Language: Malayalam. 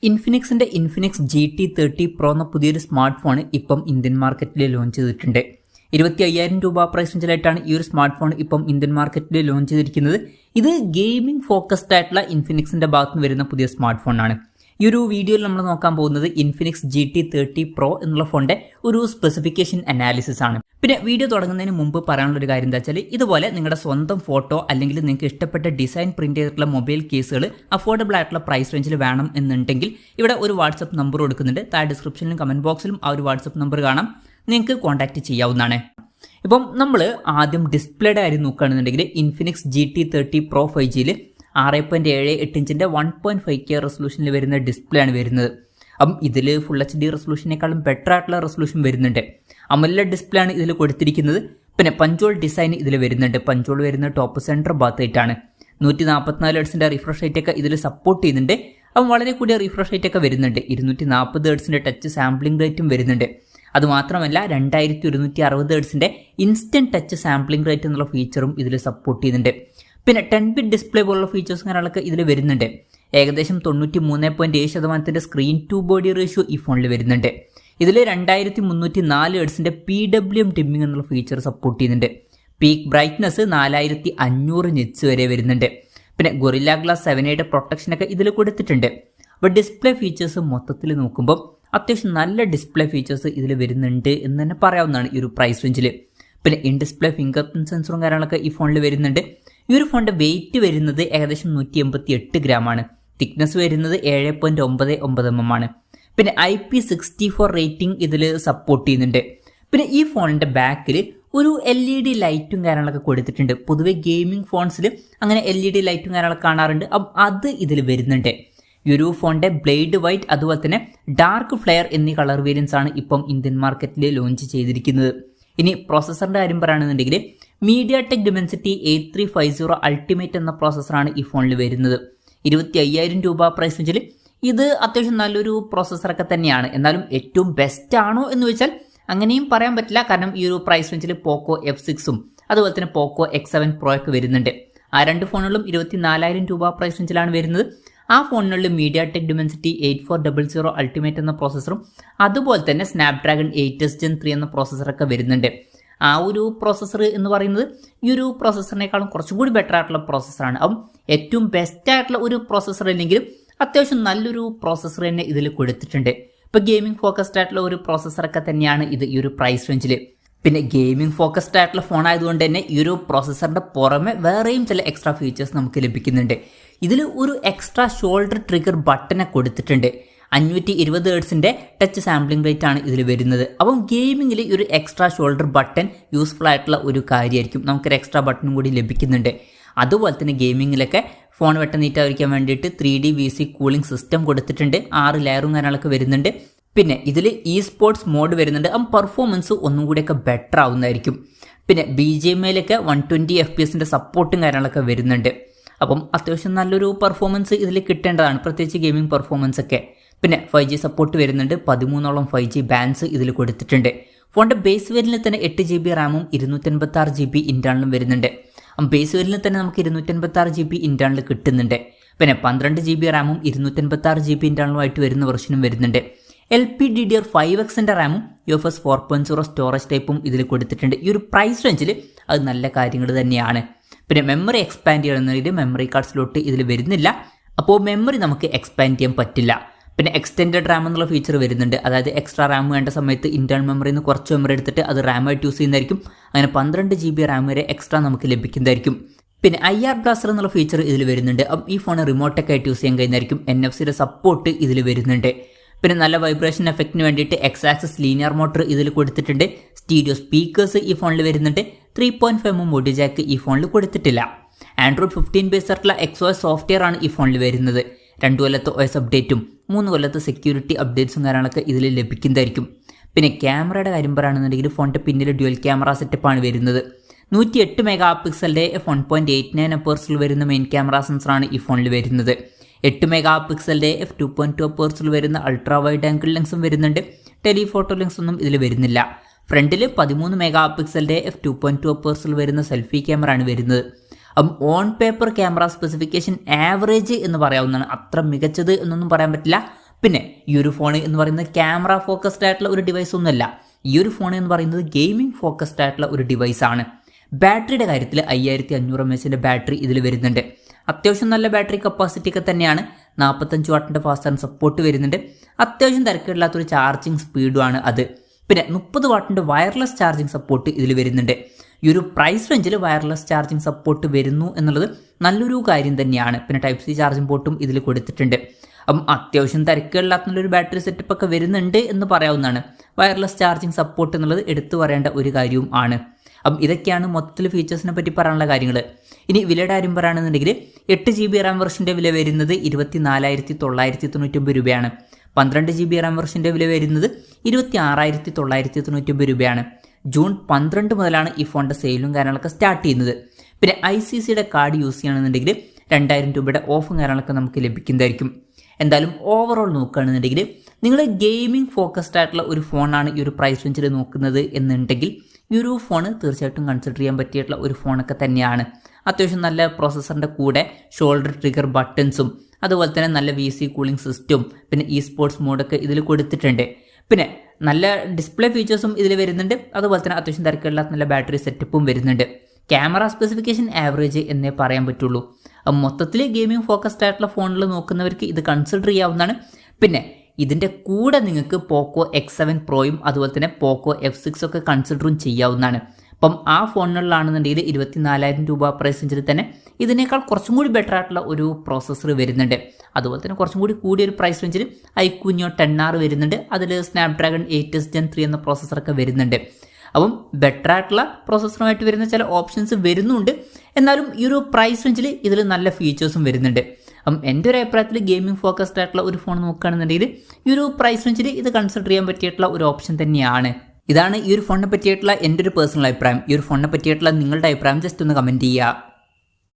ഇൻഫിനിക്സിന്റെ ഇൻഫിനിക്സ് GT30 Pro എന്ന പുതിയൊരു സ്മാർട്ട് ഫോൺ ഇപ്പം ഇന്ത്യൻ മാർക്കറ്റിൽ ലോഞ്ച് ചെയ്തിട്ടുണ്ട്. 25,000 രൂപ പ്രൈസ് റേഞ്ചിലായിട്ടാണ് ഈ ഒരു സ്മാർട്ട് ഫോൺ ഇപ്പം ഇന്ത്യൻ മാർക്കറ്റിൽ ലോഞ്ച് ചെയ്തിരിക്കുന്നത്. ഇത് ഗെയിമിംഗ് ഫോക്കസ്ഡ് ആയിട്ടുള്ള ഇൻഫിനിക്സിന്റെ ഭാഗത്ത് നിന്ന് വരുന്ന പുതിയ സ്മാർട്ട് ഫോണാണ്. ഈ ഒരു വീഡിയോയിൽ നമ്മൾ നോക്കാൻ പോകുന്നത് ഇൻഫിനിക്സ് GT30 Pro എന്നുള്ള ഫോണിന്റെ ഒരു സ്പെസിഫിക്കേഷൻ അനാലിസിസ് ആണ്. പിന്നെ വീഡിയോ തുടങ്ങുന്നതിന് മുമ്പ് പറയാനുള്ള ഒരു കാര്യം എന്താ വെച്ചാൽ, ഇതുപോലെ നിങ്ങളുടെ സ്വന്തം ഫോട്ടോ അല്ലെങ്കിൽ നിങ്ങൾക്ക് ഇഷ്ടപ്പെട്ട ഡിസൈൻ പ്രിന്റ് ചെയ്തിട്ടുള്ള മൊബൈൽ കേസുകൾ അഫോർഡബിൾ ആയിട്ടുള്ള പ്രൈസ് റേഞ്ചിൽ വേണം എന്നുണ്ടെങ്കിൽ ഇവിടെ ഒരു വാട്സപ്പ് നമ്പർ കൊടുക്കുന്നുണ്ട്. താഴെ ഡിസ്ക്രിപ്ഷനിലും കമന്റ് ബോക്സിലും ആ ഒരു വാട്സപ്പ് നമ്പർ കാണാം, നിങ്ങൾക്ക് കോൺടാക്ട് ചെയ്യാവുന്നതാണ്. ഇപ്പം നമ്മൾ ആദ്യം ഡിസ്പ്ലേയുടെ കാര്യം നോക്കുകയാണെന്നുണ്ടെങ്കിൽ ഇൻഫിനിക്സ് GT30 Pro 5Gയിൽ 6.78 ഇഞ്ചിന്റെ 1.5K റെസൊല്യൂഷനിൽ വരുന്ന ഡിസ്പ്ലേ ആണ് വരുന്നത്. അപ്പം ഇതിൽ ഫുൾ HD റെസൊല്യൂഷനേക്കാളും ബെറ്റർ ആയിട്ടുള്ള റെസൊല്യൂഷൻ വരുന്നുണ്ട്. AMOLED ഡിസ്പ്ലേ ആണ് ഇതിൽ കൊടുത്തിരിക്കുന്നത്. പിന്നെ പഞ്ചോൾ ഡിസൈൻ ഇതിൽ വരുന്നുണ്ട്. പഞ്ചോൾ വരുന്ന ടോപ്പ് സെൻറ്റർ ഭാഗത്തായിട്ടാണ്. 144 ഹെർട്സിന്റെ റിഫ്രഷ് റേറ്റ് ഒക്കെ ഇതിൽ സപ്പോർട്ട് ചെയ്യുന്നുണ്ട്. അപ്പം വളരെ കൂടിയ റിഫ്രഷ് റേറ്റ് ഒക്കെ വരുന്നുണ്ട്. 240 ഹെർട്സിന്റെ ടച്ച് സാമ്പിളിംഗ് റേറ്റും വരുന്നുണ്ട്. അതുമാത്രമല്ല 2160 ഹെർട്സിന്റെ ഇൻസ്റ്റന്റ് ടച്ച് സാമ്പിളിംഗ് റേറ്റ് എന്നുള്ള ഫീച്ചറും ഇതിൽ സപ്പോർട്ട് ചെയ്യുന്നുണ്ട്. പിന്നെ 10-bit ഡിസ്പ്ലേ പോലുള്ള ഫീച്ചേഴ്സും കാര്യങ്ങളൊക്കെ ഇതിൽ വരുന്നുണ്ട്. ഏകദേശം 93.7% സ്ക്രീൻ ടു ബോഡി റേഷ്യോ ഈ ഫോണിൽ വരുന്നുണ്ട്. ഇതിൽ 2304 ഹെർട്സിന്റെ PWM ഡിമ്മിംഗ് എന്നുള്ള ഫീച്ചർ സപ്പോർട്ട് ചെയ്യുന്നുണ്ട്. പീക്ക് ബ്രൈറ്റ്നസ് 4500 നിറ്റ്സ് വരെ വരുന്നുണ്ട്. പിന്നെ ഗൊറില്ല ഗ്ലാസ് 7യുടെ പ്രൊട്ടക്ഷനൊക്കെ ഇതിൽ കൊടുത്തിട്ടുണ്ട്. അപ്പോൾ ഡിസ്പ്ലേ ഫീച്ചേഴ്സ് മൊത്തത്തിൽ നോക്കുമ്പോൾ അത്യാവശ്യം നല്ല ഡിസ്പ്ലേ ഫീച്ചേഴ്സ് ഇതിൽ വരുന്നുണ്ട് എന്ന് തന്നെ പറയാവുന്നതാണ് ഈ ഒരു പ്രൈസ് റേഞ്ചിൽ. പിന്നെ ഇൻ ഡിസ്പ്ലേ ഫിംഗർ പ്രിന്റ് സെൻസറും കാര്യങ്ങളൊക്കെ ഈ ഫോണിൽ വരുന്നുണ്ട്. ഈ ഒരു ഫോണിന്റെ വെയിറ്റ് വരുന്നത് ഏകദേശം 188 ഗ്രാമാണ്. തിക്നെസ് വരുന്നത് 7.99 mm ആണ്. പിന്നെ IP64 റേറ്റിംഗ് ഇതിൽ സപ്പോർട്ട് ചെയ്യുന്നുണ്ട്. പിന്നെ ഈ ഫോണിന്റെ ബാക്കിൽ ഒരു LED ലൈറ്റും കാര്യങ്ങളൊക്കെ കൊടുത്തിട്ടുണ്ട്. പൊതുവെ ഗെയിമിംഗ് ഫോൺസിൽ അങ്ങനെ LED ലൈറ്റും കാര്യങ്ങളൊക്കെ കാണാറുണ്ട്. അപ്പം അത് ഇതിൽ വരുന്നുണ്ട്. ഈ ഒരു ഫോണിന്റെ ബ്ലേഡ് വൈറ്റ് അതുപോലെ തന്നെ ഡാർക്ക് ഫ്ലെയർ എന്നീ കളർ വേരിയൻസ് ആണ് ഇപ്പം ഇന്ത്യൻ മാർക്കറ്റിൽ ലോഞ്ച് ചെയ്തിരിക്കുന്നത്. ഇനി പ്രോസസ്സറിന്റെ കാര്യം പറയുകയാണെന്നുണ്ടെങ്കിൽ MediaTek Dimensity 8350 അൾട്ടിമേറ്റ് എന്ന പ്രോസസ്സറാണ് ഈ ഫോണിൽ വരുന്നത്. 25,000 രൂപ പ്രൈസ് റേഞ്ചിൽ ഇത് അത്യാവശ്യം നല്ലൊരു പ്രോസസ്സറൊക്കെ തന്നെയാണ്. എന്നാലും ഏറ്റവും ബെസ്റ്റ് ആണോ എന്ന് വെച്ചാൽ അങ്ങനെയും പറയാൻ പറ്റില്ല. കാരണം ഈ ഒരു പ്രൈസ് റേഞ്ചിൽ പോക്കോ F6ഉം അതുപോലെ തന്നെ പോക്കോ X7 Pro ഒക്കെ വരുന്നുണ്ട്. ആ രണ്ട് ഫോണുകളും 24,000 രൂപ പ്രൈസ് റേഞ്ചിലാണ് വരുന്നത്. ആ ഫോണിനുള്ളിൽ MediaTek Dimensity 8400 അൾട്ടിമേറ്റ് എന്ന പ്രോസസ്സറും അതുപോലെ തന്നെ സ്നാപ്ഡ്രാഗൺ 8s Gen 3 എന്ന പ്രോസസ്സറൊക്കെ വരുന്നുണ്ട്. ആ ഒരു പ്രോസസ്സർ എന്ന് പറയുന്നത് ഈ ഒരു പ്രോസസ്സറിനേക്കാളും കുറച്ചും കൂടി ബെറ്റർ ആയിട്ടുള്ള പ്രോസസ്സറാണ്. അപ്പം ഏറ്റവും ബെസ്റ്റ് ആയിട്ടുള്ള ഒരു പ്രോസസ്സർ ഇല്ലെങ്കിലും അത്യാവശ്യം നല്ലൊരു പ്രോസസ്സർ തന്നെ ഇതിൽ കൊടുത്തിട്ടുണ്ട്. ഇപ്പോൾ ഗെയിമിംഗ് ഫോക്കസ്ഡ് ആയിട്ടുള്ള ഒരു പ്രോസസ്സറൊക്കെ തന്നെയാണ് ഇത് ഈ ഒരു പ്രൈസ് റേഞ്ചിൽ. പിന്നെ ഗെയിമിംഗ് ഫോക്കസ്ഡ് ആയിട്ടുള്ള ഫോൺ ആയതുകൊണ്ട് തന്നെ ഈ ഒരു പ്രോസസ്സറിന്റെ പുറമെ വേറെയും ചില എക്സ്ട്രാ ഫീച്ചേഴ്സ് നമുക്ക് ലഭിക്കുന്നുണ്ട്. ഇതിൽ ഒരു എക്സ്ട്രാ ഷോൾഡർ ട്രിഗർ ബട്ടനെ കൊടുത്തിട്ടുണ്ട്. 520 ഹെർട്സിന്റെ ടച്ച് സാമ്പിളിംഗ് റേറ്റ് ആണ് ഇതിൽ വരുന്നത്. അപ്പം ഗെയിമിങ്ങിൽ ഒരു എക്സ്ട്രാ ഷോൾഡർ ബട്ടൺ യൂസ്ഫുൾ ആയിട്ടുള്ള ഒരു കാര്യമായിരിക്കും. നമുക്കൊരു എക്സ്ട്രാ ബട്ടണും കൂടി ലഭിക്കുന്നുണ്ട്. അതുപോലെ തന്നെ ഗെയിമിങ്ങിലൊക്കെ ഫോൺ വെട്ടനീറ്റായിരിക്കാൻ വേണ്ടിയിട്ട് 3D VC കൂളിംഗ് സിസ്റ്റം കൊടുത്തിട്ടുണ്ട്. 6 ലെയറും കാര്യങ്ങളൊക്കെ വരുന്നുണ്ട്. പിന്നെ ഇതിൽ സ്പോർട്സ് മോഡ് വരുന്നുണ്ട്. അപ്പം പെർഫോമൻസ് ഒന്നും കൂടിയൊക്കെ ബെറ്റർ ആവുന്നതായിരിക്കും. പിന്നെ BGMIയിലൊക്കെ 120 FPS സപ്പോർട്ടും കാര്യങ്ങളൊക്കെ വരുന്നുണ്ട്. അപ്പം അത്യാവശ്യം നല്ലൊരു പെർഫോമൻസ് ഇതിൽ കിട്ടേണ്ടതാണ്, പ്രത്യേകിച്ച് ഗെയിമിംഗ് പെർഫോമൻസ് ഒക്കെ. പിന്നെ 5G സപ്പോർട്ട് വരുന്നുണ്ട്. 13ഓളം 5G ബാൻഡ്സ് ഇതിൽ കൊടുത്തിട്ടുണ്ട്. ഫോണിന്റെ ബേസ് വേരിയന്റിൽ തന്നെ 8GB റാമും 256GB ഇന്റേണലും വരുന്നുണ്ട്. ബേസ് വേരിയന്റിൽ തന്നെ നമുക്ക് 256GB ഇന്റേണൽ കിട്ടുന്നുണ്ട്. പിന്നെ 12GB റാമും 256GB ഇന്റേണലുമായിട്ട് വരുന്ന വെർഷനും വരുന്നുണ്ട്. LPDDR5X റാമും UFS 4.0 സ്റ്റോറേജ് ടൈപ്പും ഇതിൽ കൊടുത്തിട്ടുണ്ട്. ഈ ഒരു പ്രൈസ് റേഞ്ചിൽ അത് നല്ല കാര്യങ്ങൾ തന്നെയാണ്. പിന്നെ മെമ്മറി എക്സ്പാൻഡ് ചെയ്യണമെന്നുണ്ടെങ്കിൽ മെമ്മറി കാർഡ് സ്ലോട്ട് ഇതിൽ വരുന്നില്ല. അപ്പോൾ മെമ്മറി നമുക്ക് എക്സ്പാൻഡ് ചെയ്യാൻ പറ്റില്ല. പിന്നെ എക്സ്റ്റെൻഡഡ് റാം എന്നുള്ള ഫീച്ചർ വരുന്നുണ്ട്. അതായത് എക്സ്ട്രാ റാം വേണ്ട സമയത്ത് ഇന്റേണൽ മെമ്മറിയിൽ നിന്ന് കുറച്ച് മെമ്മറി എടുത്തിട്ട് അത് റാമായിട്ട് യൂസ് ചെയ്യുന്നതായിരിക്കും. അങ്ങനെ 12GB റാം വരെ എക്സ്ട്രാ നമുക്ക് ലഭിക്കുന്നതായിരിക്കും. പിന്നെ IR ബ്ലാസ്റ്റർ എന്നുള്ള ഫീച്ചർ ഇതിൽ വരുന്നുണ്ട്. അപ്പം ഈ ഫോൺ റിമോട്ടൊക്കെ ആയിട്ട് യൂസ് ചെയ്യാൻ കഴിയുന്നതായിരിക്കും. NFC സപ്പോർട്ട് ഇതിൽ വരുന്നുണ്ട്. പിന്നെ നല്ല വൈബ്രേഷൻ എഫക്റ്റിന് വേണ്ടിയിട്ട് X-Axis ലീനിയർ മോട്ടർ ഇതിൽ കൊടുത്തിട്ടുണ്ട്. സ്റ്റീരിയോ സ്പീക്കേഴ്സ് ഈ ഫോണിൽ വരുന്നുണ്ട്. 3.5mm ഓഡിയോ ജാക്ക് ഈ ഫോണിൽ കൊടുത്തിട്ടില്ല. Android 15 ബേസ് ആയിട്ടുള്ള XOS സോഫ്റ്റ്വെയർ ആണ് ഈ ഫോണിൽ വരുന്നത്. 2 കൊല്ലത്തെ OS അപ്ഡേറ്റും 3 കൊല്ലത്തെ സെക്യൂരിറ്റി അപ്ഡേറ്റ്സും കാര്യങ്ങളൊക്കെ ഇതിൽ ലഭിക്കുന്നതായിരിക്കും. പിന്നെ ക്യാമറയുടെ കാര്യം പറയുകയാണെന്നുണ്ടെങ്കിൽ ഫോണിന്റെ പിന്നിൽ ഡ്യുവൽ ക്യാമറ സെറ്റപ്പാണ് വരുന്നത്. 108 MP f1.89 അപ്പേഴ്സിൽ വരുന്ന മെയിൻ ക്യാമറ സെൻസറാണ് ഈ ഫോണിൽ വരുന്നത്. 8 MP f2.2 അപ്പേഴ്സിൽ വരുന്ന അൾട്രാ വൈഡ് ആംഗിൾ ലെൻസും വരുന്നുണ്ട്. ടെലിഫോട്ടോ ലെൻസ് ഒന്നും ഇതിൽ വരുന്നില്ല. ഫ്രണ്ടിൽ 13 MP f2.2 അപ്പേഴ്സിൽ വരുന്ന സെൽഫി ക്യാമറ ആണ് വരുന്നത്. On paper camera specification average എന്ന് പറയാവുന്നതാണ്. അത്ര മികച്ചത് എന്നൊന്നും പറയാൻ പറ്റില്ല. പിന്നെ ഈ ഒരു ഫോൺ എന്ന് പറയുന്നത് ക്യാമറ ഫോക്കസ്ഡ് ആയിട്ടുള്ള ഒരു ഡിവൈസ് ഒന്നുമല്ല. ഈ ഒരു ഫോൺ എന്ന് പറയുന്നത് ഗെയിമിംഗ് ഫോക്കസ്ഡ് ആയിട്ടുള്ള ഒരു ഡിവൈസാണ്. ബാറ്ററിയുടെ കാര്യത്തിൽ 5500 mAh ബാറ്ററി ഇതിൽ വരുന്നുണ്ട്. അത്യാവശ്യം നല്ല ബാറ്ററി കപ്പാസിറ്റി ഒക്കെ തന്നെയാണ്. 45 വാട്ടിൻ്റെ ഫാസ്റ്റ് ചാർജ് സപ്പോർട്ട് വരുന്നുണ്ട്. അത്യാവശ്യം തിരക്കില്ലാത്തൊരു ചാർജിങ് സ്പീഡുമാണ് അത്. പിന്നെ 30 വാട്ടിൻ്റെ വയർലെസ് ചാർജിങ് സപ്പോർട്ട് ഇതിൽ വരുന്നുണ്ട്. ഈ ഒരു പ്രൈസ് റേഞ്ചിൽ വയർലെസ് ചാർജിങ് സപ്പോർട്ട് വരുന്നു എന്നുള്ളത് നല്ലൊരു കാര്യം തന്നെയാണ്. പിന്നെ ടൈപ്പ് സി ചാർജിംഗ് പോർട്ടും ഇതിൽ കൊടുത്തിട്ടുണ്ട്. അപ്പം അത്യാവശ്യം തിരക്കുകളില്ലാത്തൊരു ബാറ്ററി സെറ്റപ്പ് ഒക്കെ വരുന്നുണ്ട് എന്ന് പറയാവുന്നതാണ്. വയർലെസ് ചാർജിങ് സപ്പോർട്ട് എന്നുള്ളത് എടുത്തു പറയേണ്ട ഒരു കാര്യവും ആണ്. അപ്പം ഇതൊക്കെയാണ് മൊത്തത്തിൽ ഫീച്ചേഴ്സിനെ പറ്റി പറയാനുള്ള കാര്യങ്ങൾ. ഇനി വിലയുടെ കാര്യം പറയുകയാണെന്നുണ്ടെങ്കിൽ 8 GB റാം വെർഷൻ്റെ വില വരുന്നത് 24,999 രൂപയാണ്. 12 GB റാം വെർഷൻ്റെ വില വരുന്നത് 26,999 രൂപയാണ്. ജൂൺ 12 മുതലാണ് ഈ ഫോണിൻ്റെ സെയിലും കാര്യങ്ങളൊക്കെ സ്റ്റാർട്ട് ചെയ്യുന്നത്. പിന്നെ ICCയുടെ കാർഡ് യൂസ് ചെയ്യുകയാണെന്നുണ്ടെങ്കിൽ 2000 രൂപയുടെ ഓഫും കാര്യങ്ങളൊക്കെ നമുക്ക് ലഭിക്കുന്നതായിരിക്കും. എന്തായാലും ഓവറോൾ നോക്കുകയാണെന്നുണ്ടെങ്കിൽ നിങ്ങൾ ഗെയിമിംഗ് ഫോക്കസ്ഡ് ആയിട്ടുള്ള ഒരു ഫോണാണ് ഈ ഒരു പ്രൈസ് റേഞ്ചിൽ നോക്കുന്നത് എന്നുണ്ടെങ്കിൽ ഈ ഒരു ഫോൺ തീർച്ചയായിട്ടും കൺസിഡർ ചെയ്യാൻ പറ്റിയിട്ടുള്ള ഒരു ഫോണൊക്കെ തന്നെയാണ്. അത്യാവശ്യം നല്ല പ്രോസസ്സറിൻ്റെ കൂടെ ഷോൾഡർ ട്രിഗർ ബട്ടൺസും അതുപോലെ തന്നെ നല്ല VC കൂളിംഗ് സിസ്റ്റവും പിന്നെ സ്പോർട്സ് മോഡൊക്കെ ഇതിൽ കൊടുത്തിട്ടുണ്ട്. പിന്നെ നല്ല ഡിസ്പ്ലേ ഫീച്ചേഴ്സും ഇതിൽ വരുന്നുണ്ട്. അതുപോലെ തന്നെ അത്യാവശ്യം തിരക്കുകളില്ലാത്ത നല്ല ബാറ്ററി സെറ്റപ്പും വരുന്നുണ്ട്. ക്യാമറ സ്പെസിഫിക്കേഷൻ ആവറേജ് എന്നേ പറയാൻ പറ്റുള്ളൂ. മൊത്തത്തിൽ ഗെയിമിംഗ് ഫോക്കസ്ഡ് ആയിട്ടുള്ള ഫോണിൽ നോക്കുന്നവർക്ക് ഇത് കൺസിഡർ ചെയ്യാവുന്നതാണ്. പിന്നെ ഇതിൻ്റെ കൂടെ നിങ്ങൾക്ക് പോക്കോ X7 പ്രോയും അതുപോലെ തന്നെ പോക്കോ F6 ഒക്കെ കൺസിഡറും ചെയ്യാവുന്നതാണ്. അപ്പം ആ ഫോണുകളിലാണെന്നുണ്ടെങ്കിൽ 24,000 രൂപ പ്രൈസ് റേഞ്ചിൽ തന്നെ ഇതിനേക്കാൾ കുറച്ചും കൂടി ബെറ്റർ ആയിട്ടുള്ള ഒരു പ്രോസസ്സർ വരുന്നുണ്ട്. അതുപോലെ തന്നെ കുറച്ചും കൂടി കൂടിയൊരു പ്രൈസ് റേഞ്ചിൽ iQOO Neo 10R വരുന്നുണ്ട്. അതിൽ സ്നാപ്ഡ്രാഗൺ 8s Gen 3 എന്ന പ്രോസസ്സറൊക്കെ വരുന്നുണ്ട്. അപ്പം ബെറ്റർ ആയിട്ടുള്ള പ്രോസസ്സറുമായിട്ട് വരുന്ന ചില ഓപ്ഷൻസ് വരുന്നുണ്ട്. എന്നാലും ഈ ഒരു പ്രൈസ് റേഞ്ചിൽ ഇതിൽ നല്ല ഫീച്ചേഴ്സും വരുന്നുണ്ട്. അപ്പം എൻ്റെ ഒരു അഭിപ്രായത്തിൽ ഗെയിമിംഗ് ഫോക്കസ്ഡ് ആയിട്ടുള്ള ഒരു ഫോൺ നോക്കുകയാണെന്നുണ്ടെങ്കിൽ ഈ ഒരു പ്രൈസ് റേഞ്ചിൽ ഇത് കൺസിഡർ ചെയ്യാൻ പറ്റിയിട്ടുള്ള ഒരു ഓപ്ഷൻ തന്നെയാണ്. ഇതാണ് ഈ ഒരു ഫോണിനെ പറ്റിയിട്ടുള്ള എൻ്റെ ഒരു പേഴ്സണൽ അഭിപ്രായം. ഈ ഒരു ഫോണിനെ പറ്റിയിട്ടുള്ള നിങ്ങളുടെ അഭിപ്രായം ജസ്റ്റ് ഒന്ന് കമൻറ്റ് ചെയ്യുക.